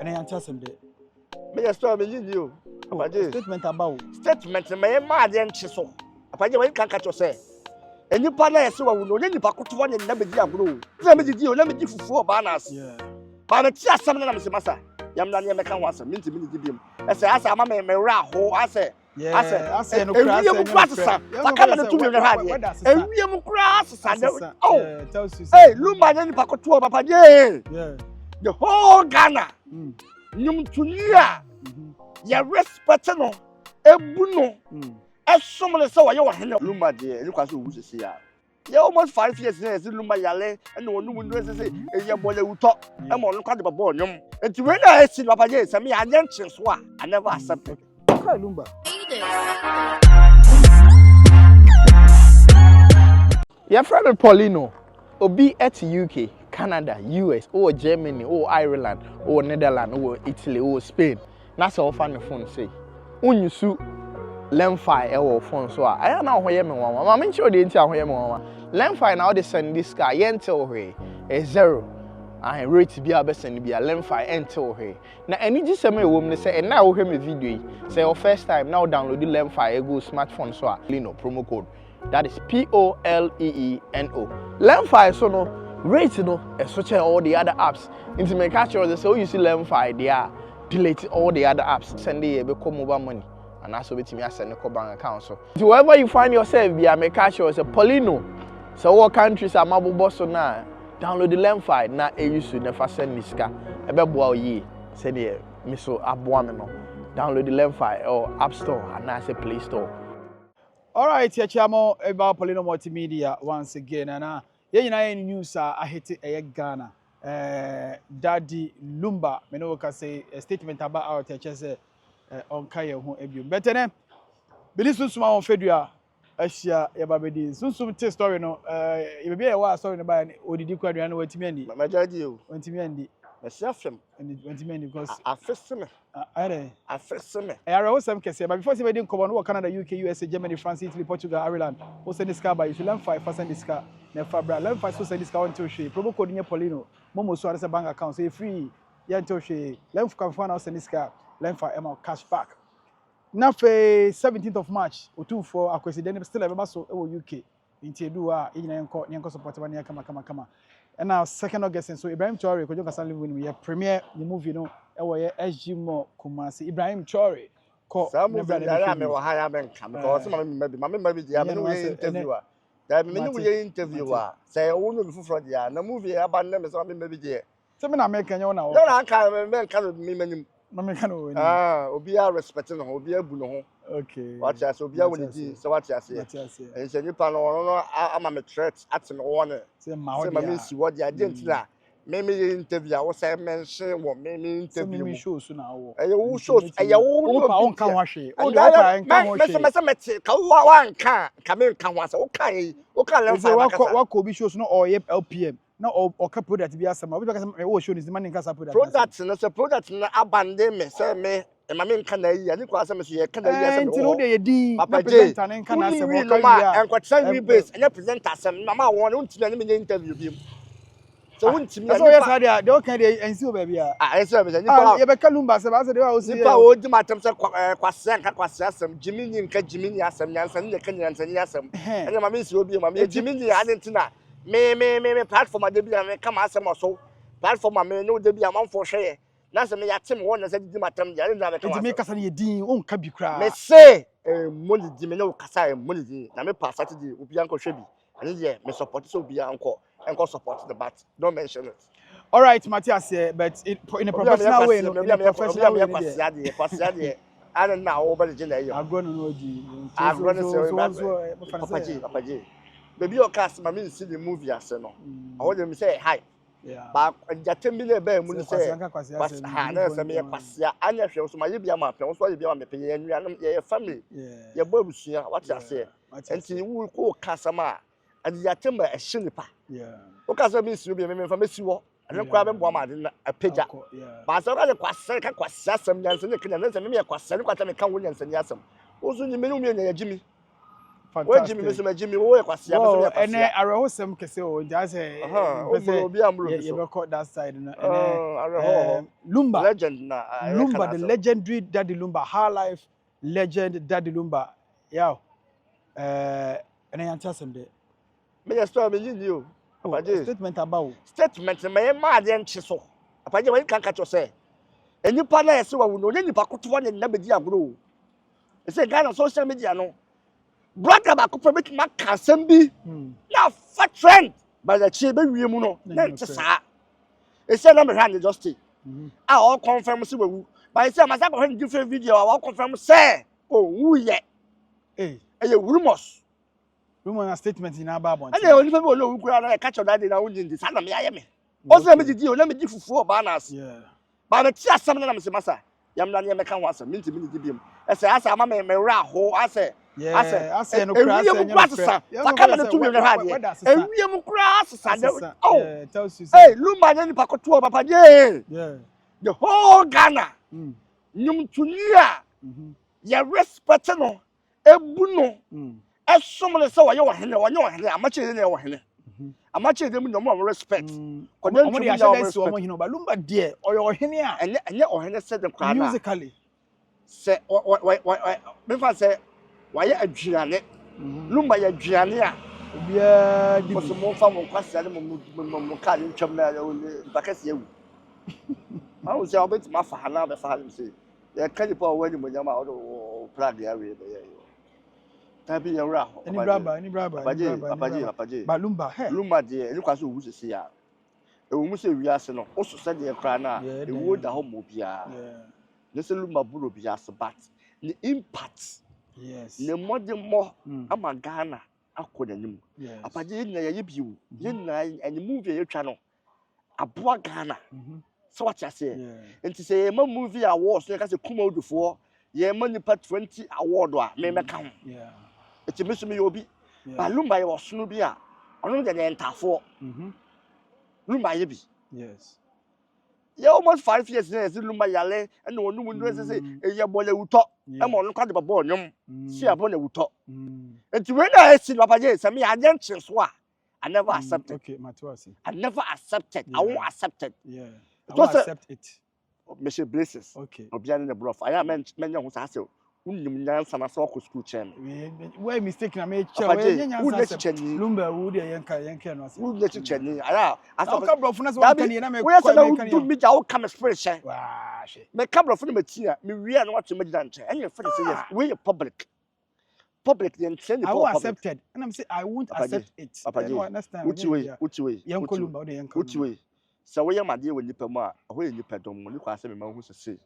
And I answer some day. Me just tell me you. Apaje. Statement about. Statement me ma de nche so. Apaje when kan catch say. Enipa na yesi wa wo no nipa koto ne na bedi agro. Na me didi o na me di fufu oba na as. Yeah. Ba na ti asam na me se masa. Yam na ne me kan wasa minti mi didi biem. Ese asa ama me ra ho ase. Ase no crass. Ewie mu kra sesa. Saka na tu mi na ha de. Ewie mu kra sesa. Oh. Hey, Lumba na nipa koto oba Apaje. Yeah. The whole Ghana. Nyum tunia. Ya respect no. Ebu no. Esomle say waye wahene Lumba de. You kwaso wu sese ya. Yeah, almost 5 years now. See Lumba yale. And no one knows say e bole uto. E mo no kwade babo nyum. Enti when I see Apaje say me ayenche so a I never accept it. Cry Lumba. Your friend Paulino, Obi at UK, Canada, US, or Germany, or Ireland, or Netherlands, or Italy, or Spain. That's all fan the phone say. When you sue Lemfi or phone so I don't know where you are. I'm sure they tell where you are. Lemfi now they send this guy enter away a 0. I rate to be a best and be a Lemfi enter away. Now any just a woman say and now hear me video. Say your first time now download the Lemfi go smartphone so Lino promo code. That is POLEENO. Lemfi so no rate no and switch all the other apps. Into my catcher they say oh you see Lemfi they are delete all the other apps. Send the become mobile money. And that's what me send the bank account. So wherever you find yourself, be a make sure it's a Paulino. So what countries are mobile boss now? Download the Lemfi. Now you should never send this car. Ebe boa ye. Send the miso abuameno. Download the Lemfi or App Store and I say Play Store. All right, here chamo about Paulino Multimedia once again. And you know news I hit it Ghana. Daddy Lumba, me no can say a statement about our teachers. On Kaya who ebu. But then, Billy Sunsuma on Fedua, Asia, Yababedi, Sunsum tell story no, you be a while story about Odidi Quadriano, what Timendi. My daddy, when Timendi, a chef, and when Timendi because I first summer. I first summer. I was some case, but before they didn't come on Canada, UK, USA, Germany, France, Italy, Portugal, Ireland, who send this car by you should learn 5 percent this car. Never learn 5 so send this car until she promo code in Paulino, Momo so as a bank account, say free, until she learn from find out send this car. Lemfi amount cash back. Now for 17th of March, or 2 for Akwesi, then still ever so UK. In Tedua, in Yanko support one kama. And now 2nd August, and so Ibrahim Traore, because you can when we are premiere the movie, you know, our SG Mo Kumasi, Ibrahim Traore. Some movie I am a higher man come because maybe the interviewer. That many interviewer say, oh, no, for the no movie about them is something maybe there. Some American, you know, I can't me. Obia respecting Obia Buno. Okay. What I saw, Obia will do, so what I say. And say, you know, I'm a threat at an honor. Say, my miss, what the identity. Maybe interview, I was mentioned what maybe interview shows now. I will show a own Kawashi. Oh, one can't come in, can once. Okay, what could be shows no or LPM. No, or product be as some because I show is the money casa product. And a product abandon me, say me, and my main canary, and you cross them as you can. Until they did, Papa J, and can and what time we base and present us some Mamma won't interview him. So, wouldn't me, I don't carry and see baby. I said, you become Lumba, so I was the old matters of Quassam, Jimmy and Jimmy Assam, Yansan, the Kenyans and Yassam. And my miss will be my Jimmy, I didn't know. Me platform a debut and come as some so. Platform a man no debut amount for share. That's a me at him one as I did my time. To make us a dean won't cabby cry. May say, money Dimino Casa, money, and me pass Saturday will be Uncle Shabby. And yeah, me support so be uncle and go support the bat. Don't mention it. All right, Matthias, but in a professional way, no, in a professional way, I don't know over the general. I'm going to Papa Baby, your customer means see the movie as no. I want them to say hi. Yeah. But Jatimile Bay, Moon say, Hannah, some year Passia, and your shows, my Libya map, also you be on the pay and your family. Your boy, what I say. And she will call Casama and Yatimba a shillipa. Yeah. Ocasa means you be a from Miss War. I don't grab woman a page. But I rather quasar some young and the Canadians and me a quasar, what I can Williams and Yassam. Also, you may know Jimmy. fantastic. Jimmy, we kwasi abese kwasi. Ene arehosem kese o nja say. Obi amro you record that side no. Ene Lumba. Legend na. Lumba, the legendary Daddy Lumba, high life legend Daddy Lumba. Yeah. Ene yanta sem de. Me just tell me you. Statement about. Statement me ma de nche so. Apaje we kan catch say. Enipa na yesi wa wo no nipa koto ne na bedi agro. E say Ghana social media no. Brother ba ko permit ma kasem bi. Na fa trend. Ba the chi be wie mu no. Na nche sa. E say na me hand just stay. All confirm say we. But say ma say go different video all confirm say oh who ye. Eh rumors. Rumor statement in Ababon. And only people know who could catch that in our own in the son of me. Also, let me do, let me give for banners. Yeah. But the tears some of them say, Massa, Yamlan Yamekan was a minty minute him. I say, I say, I'm a raho, I say, I say, no grass, I come to the hand. And we am grass, oh, tells you, hey, Lumba and Pacotua, Papa, yeah, the whole Ghana, Num Tunia, ya respectano, Ebuno. As someone saw you how much is in your hand. How much is them no more respect. But Lumba dear or your henia and yet or hen said the musically. Say why if I say why a Gianni Lumba ya Giannia yeah some more fun question Mukali Chumna Bacas you. I was a bit my father the father say there can't be wedding with them out of Prague area. Tabi yara any braba apaje ba lumba de ni kwaso wu sese ya e wo mu se wiase no o so se de kra na e wo da ho mo bia ne se lumba buro bia se bat the impact yes ne modern mo ama Ghana akoda nim apaje na ye biu ye na any movie ye twa no aboa Ghana so what you say enti say ma movie awards ne ka se kuma odufo ye ma nipa 20 award a me meka ho it's a mission me obi. But Lumba was Snubia. I don't get the entafo. Lumba yebi. Yes. You almost 5 years there, Lumba Yale, and no one knows say a year boy will talk. I'm on quite a bonum. See a bonnet will talk. And to when I see Papa, some me I didn't change. I never accepted. Okay, Matuasi. I never accepted. I won't accept it. Yeah. I won't accept it. Monsieur Blesses. Okay. Obian in the bluff. I am men who's asked. Unimnyansa so ko school chairman. Why mistaken I made Lumba would yanka no say. Who let you cheni? Ara. Asa ka brofo na so kan na me kwa me do me jawo come spirit. Wa she. Me ka brofo na matia, me wi na what me gida nche. Any for say yes, we public. Public the send the I won't accept it. And I'm say I won't accept it. Next time. Which way? Yanko Lumba the yanka. Which way? So we am ade we nipa mu a, ho ye nipa dom mo ni kwa say me ma hu say.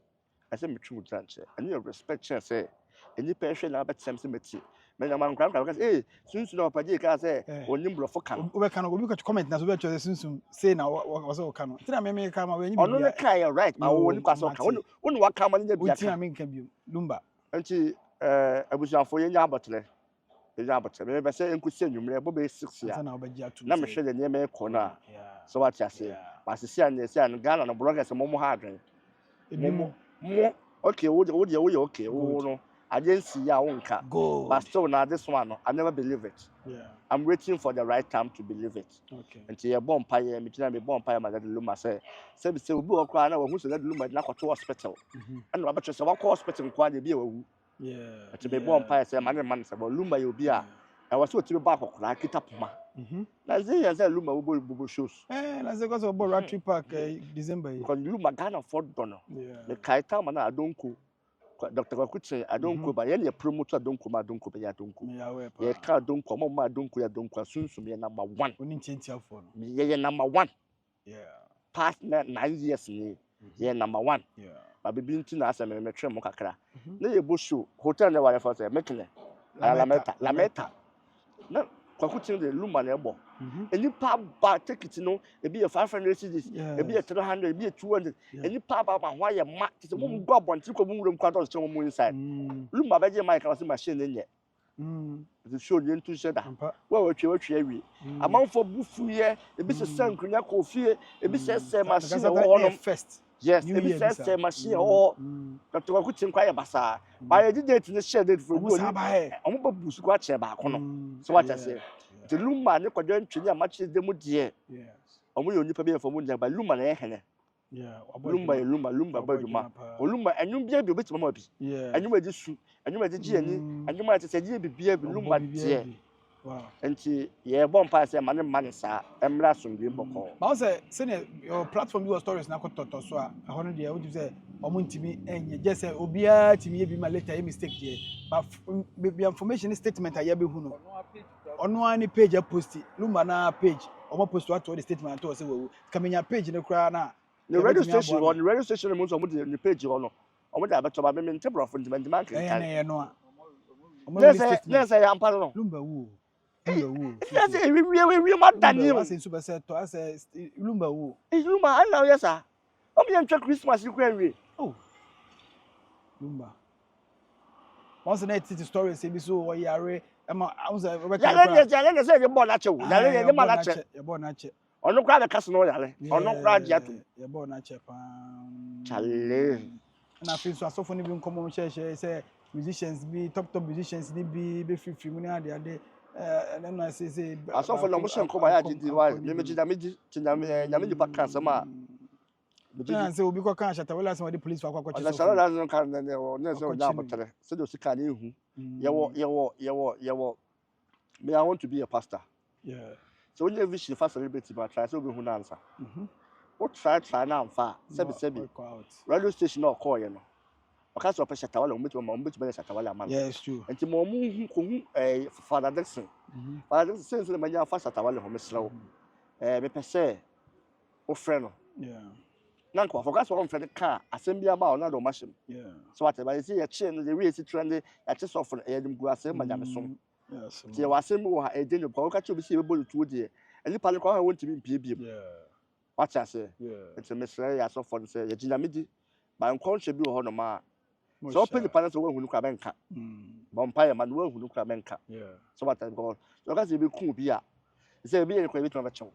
I say me twu tranche. And you respect chance say any person na betem say meti. Me na man kram kram say sunsun na paje ka say onim blofo kan. We can go because comment na so be tell sunsun say na was o kan. Tina me ka ma we nyi bi. Ono ne kai right ma wo ni kwa so kan. Wonu wa kan ma nya bi aka. Tina me kan bi Lumba. Anti abusuafo ye nya abotle. Ye nya abotle. Me be say enkusi anwumre bo be 6 ya. Na me hwe de ne me ko na. So what you say? But see and say and Ghana no bloggers mo ha adwen. Mo okay, okay. Oh no. I didn't see ya wonka. But still now this one I never believe it. Yeah. I'm waiting for the right time to believe it. Okay. Until you bomb pie me tina me bomb pie my dad Luma say we go cry na who say that Luma na go to hospital. And Robert say what hospital kwa dey be awu. Yeah. Until me bomb pie say man say but Luma you be a I was so to back okra kitapuma. Na say Luma wo bobo shows. Na say cause of Rotary Park December. Because Luma Ghana for dono. Yeah. The kaita man adonko Dr. Kwakuche adonko ba ye promoter adonko ma adonko ba ya adonko. Ye ka adonko ma adonko ya adonko sunsun ye number 1. Oni chentia for. Ye number 1. Yeah. Past 9 years ni ye number 1. Yeah. Ba bibi nti na asa me twa mo kakra. Na ye bo show hotel na wale for say mekene. La meta. Na Kwakuche de Luma na ebo. Any pa ba take it no e be 500 cedis e be 300 e be 200 any pa ba why ye ma say mo go abonti ko mo wuram kwado so mo inside Luma ba je mic na machine nye the show the into sheda we watwe awie amanfo bufu ye e be se sankunya ko fie e be se machine wo no first Yes, ebi say machine or that to go tin kwaya basa. By the date in the share date for go. Omo ba busu kwa che ba ko no. So what I say. The Lumba ne kwadwa ntwe ya match dem die. Yes. Omo yo nipa bi efo mu nja ba Lumba na ehene. Yeah, Lumba ba djuma. Olumba enum bia bi obetima ma bi. Enum adi su, enum adi ji ani, enum adi se ji bibia bi Lumba die. Wow. Enti ye bon pa say mane sa emra sumbi boko. Ba say your platform your stories na ko toto so a ho no de wo say omo ntimi enye je say obia timi ye bi ma later ye mistake there. But be information statement aye be hu no. Ono ani page a post Lumba na page omo post what the statement to say wo kamenya page ne kra na the radio station mo so mo the page ho no. Omo da beto ba me ntebro fo ndima ndima kan. Eh no a. Let's say am pa no. Lumba wo. Yes, we more than you. I say super set to I say Lumba wo. Lumba I know yes sir. Omo ye ntwa Christmas you kwan we. Oh. Lumba. Once na titi story say bi so wo yare ema I was ya say you born na che wo. Ya ma na che. You born na che. Ono kra be kase no yare. Ono kra dia to. You born na che pa. Chale. Na fi so asofo ni bi nkomo share say musicians be top musicians ni be free mu ni ade and I say I saw for no motion come ya di why me nyame pa kan sama na say obi ko kan shata wala say the police kwa kwa chiso na shara no kan ne say o ja botere say do sika na ehu yewo me I want to be a pastor. Yeah, so when you vision for celebrity but try so be hu na answer what try na amfa sebi radio station no call you no because of pressure tawala umbetuma shata wala man. Yes, true. Enti mo mu ko Father Dixon. Father Dixon say manya fa shata wala ho mesrawo. Me pese o friend no. Yeah. Na ko focus on friend ka assembly about na do machine. Yeah. So what I say ya che no the way is trend ya che so for e dem gu asem manya me so. Yes. Ti wa asem wo ha e dey no ko ka che obi se be bolu tuo de. Eni pa le ko ha won ti bi pie biem. Yeah. What I say? Yeah. Enti me sre ya so for say ya jina medi. Ba nkonshe bi wo ho no ma. So open the panels we hunu kwa benka. Vampire man we hunu kwa benka. Yeah. So what I go. So guys be cool bi a. Say be kwa bit no becho.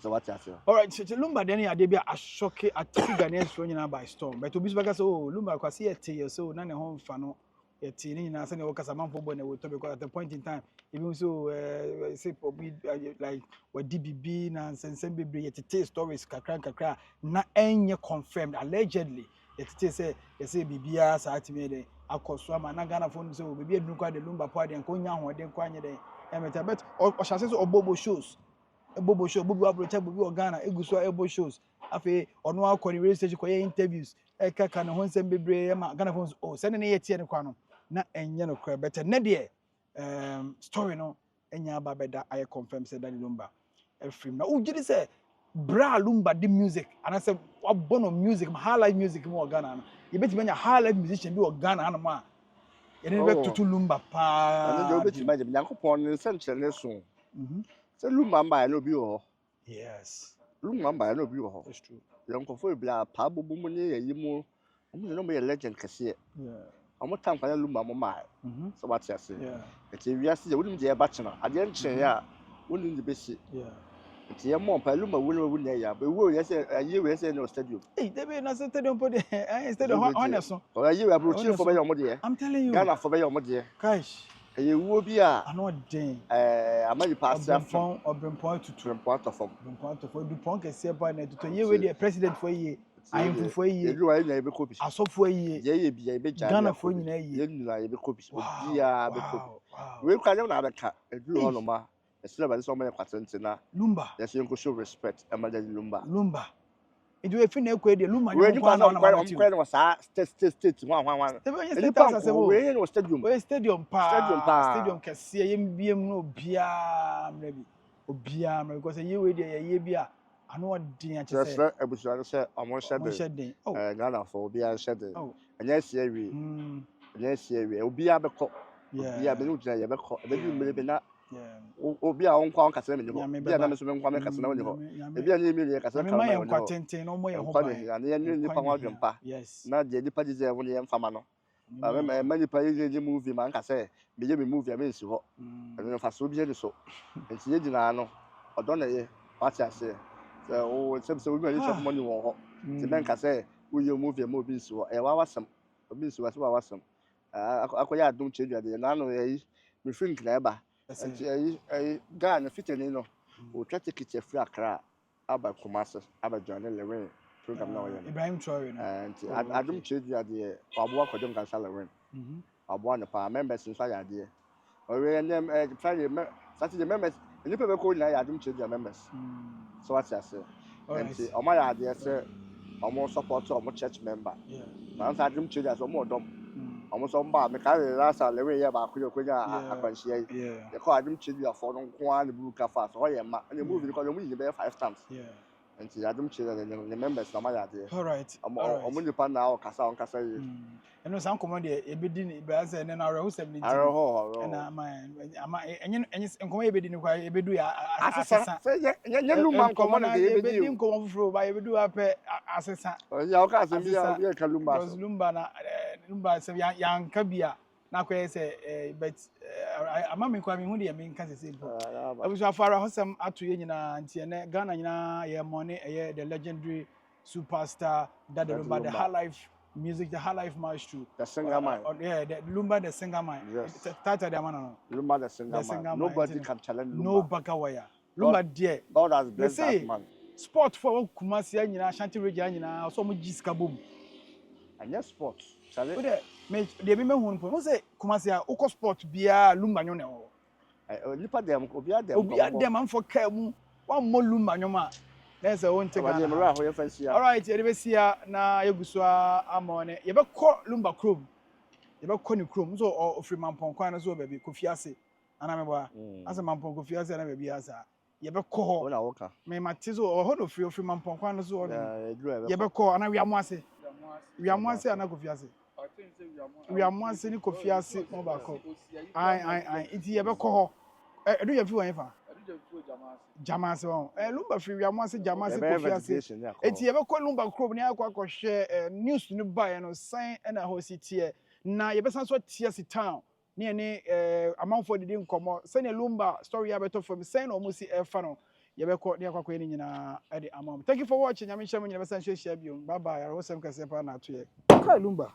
So what I say. All right, so Lumba then ya dey be a shock at Ghanaians for nyina by storm. But obi so oh Lumba kwa see e so na ne ho mfa no e ti ni na say ne wo kasa manfo bo na we to because at the point in time even so say obi like what DBB na sense bebre yetete stories kakra na enye confirmed allegedly. Yetete say bibia sa atime de akoso ama na Ghana phone say bibia dunu kwa de Lumba po ade nko nya ho de kwa nye de emeta but o shase so obobo shows bobo show bobo abrocha bobo Ghana eguso ebo shows afi ono akọ radio station ko interviews kaka no ho nsem bebre ma Ghana phones oh send na yetie ne kwa no na enye no kwa better na de story no enya aba beda I confirm say Danny Lumba film na ugiri say bra Lumba di music and I say abono music high life music mo Ghana you bet me high life musician bi o Ghana na ma ye ne be tutu Lumba pa and you bet me Yankopon ne senchele so say Lumba mba no bi ho. Yes, Lumba mba no bi ho. That's true. Yankofo bla pa bobo mu ne yayi mu omo no be legend kase. Yeah. Omo tan kwa Lumba mo ma. So what you say? Yeah. Eti wiase je wonim je e ba chena. Ade enchen ya wonim de besi. Yeah. Eti e mo pa Lumba wo ne ya. Be wo yese ayi we yese no stadium. Hey, they be na stadium po de. Stadium honest. O ayi we abrochi for be yomo de. I'm telling you. Ghana for be yomo de. Gosh. Eye wo bi a ano den amadi pass afon obrempon tutu obrempon to du pon kese pa na tutu ye we the president for ye ayimfu for ye edu wa nya be kopi asofo ye ye bi ye be ja Ghana for nyina ye ye nyina ye be kopi obi a be kopi we kwa nya na abeka edu ho no ma esira ba so ma kwatente na Lumba yes you go show respect amadi Lumba edu efi na ekwe de Lumba we kwa na kwa sa state one we no stadium stadium kese ye mbiem no obia because ye we de ye bia ano odin a chese yes ebusuano se omo shede Ghana for obia shede anya sie wi obia bekọ obia be no gina ye bekọ be bi mbele be na obi a onkwa nkasa me nyo bi a na me so me nkwa me kasa na woni ho e bi a na emi ye kasa ka na nkwa tenten no mo ye ho ba ya na ye ni pa nwa dwempa na de di pa di ze woni ye mfama no me mani pa ye je movie man kasa me ye me movie a me nsi ho no fa so bi ye so enti ye dina no odo na ye what ya say so o se bi ye shop money wo ho ti men ka say we you movie mo bi so e wa wasam obi so wasam akoya adum chedua de na no yi me think na eba nti ayi ga na fiteni no o twa ticket free Accra aba Kumasi aba join Lewin program na oye Ibrahim Traore no nti adum chedua de abo akodum kansa Lewin abo na pa members nso ya de owe nem Friday Saturday members any people ko na ya adum chedua members so what I say nti o ma ya de say omo support omo church member na nsa adum chedua so omo dom omo so mba me ka last Lewin ya ba akonya akwanhia yi de ko adum chedua for no ko an bu ka fa so ye ma any movie ko mo yi be 5 times nti adum chedua the members na ma ya de all right omo nipa na o kasa yi eno san komo de ebedi ni ba say ne na areho 70 na ama enye nkomo ebedi ni kwa ebedu ya asesa nye lumba nkomo na de ebedi nkomo fufuro ba ebedu ape asesa ya o ka se bi ya ka lumba so lumba na lumba se ya nka bia na kwa say but ama me kwa me hu de me nka se simple abusu afara hosem ato ye nyina ntie ne Ghana nyina ye money the legendary superstar that Lumba the high life music, the high life maestro, the singer man. The Lumba the singer man. Yes. Tata the man. Lumba the singer man. Nobody can challenge Lumba. No bakawaya. Lumba dear. God has blessed that man. Sport for Kumasi and Ashanti region and so much jiskabum. And yes, sport. Challenge. The women who say Kumasi Oko sport bia Lumba nyone. Nipa dem obia dem am for kamu one more Lumba nyoma. There's a one thing. All right, Yebesia na Yegusua Amone. Yebeko Lumba Chrome. Yebeko ni Chrome. So or Freeman Ponkwana so baby Kofiase. Anameba. As a man Ponkofiase and baby asa. Yebeko. Ona woka. Me matizo or hodo Freeman Ponkwana so. Yebeko ana wiamwase. Wiamwase ana Kofiase. Wiamwase ni Kofiase mo bako. Ai iti yebeko ho. Edu yefi wan fa. Jamasi won Lumba free Wiamwase Jamasi Kofiase eti yebe ko Lumba Chrome ni akwa share news ni buy no sign na ho sitie na yebe san so tie si town ne ne amanfo didi nkomo se ne Lumba story abeto from sign no musi e fa no yebe ko ne akwa ni nyina e de amam. Thank you for watching. Nyame hyɛ mo nyina be san share biom. Bye bye. Arosem kase pa na to ye. Lumba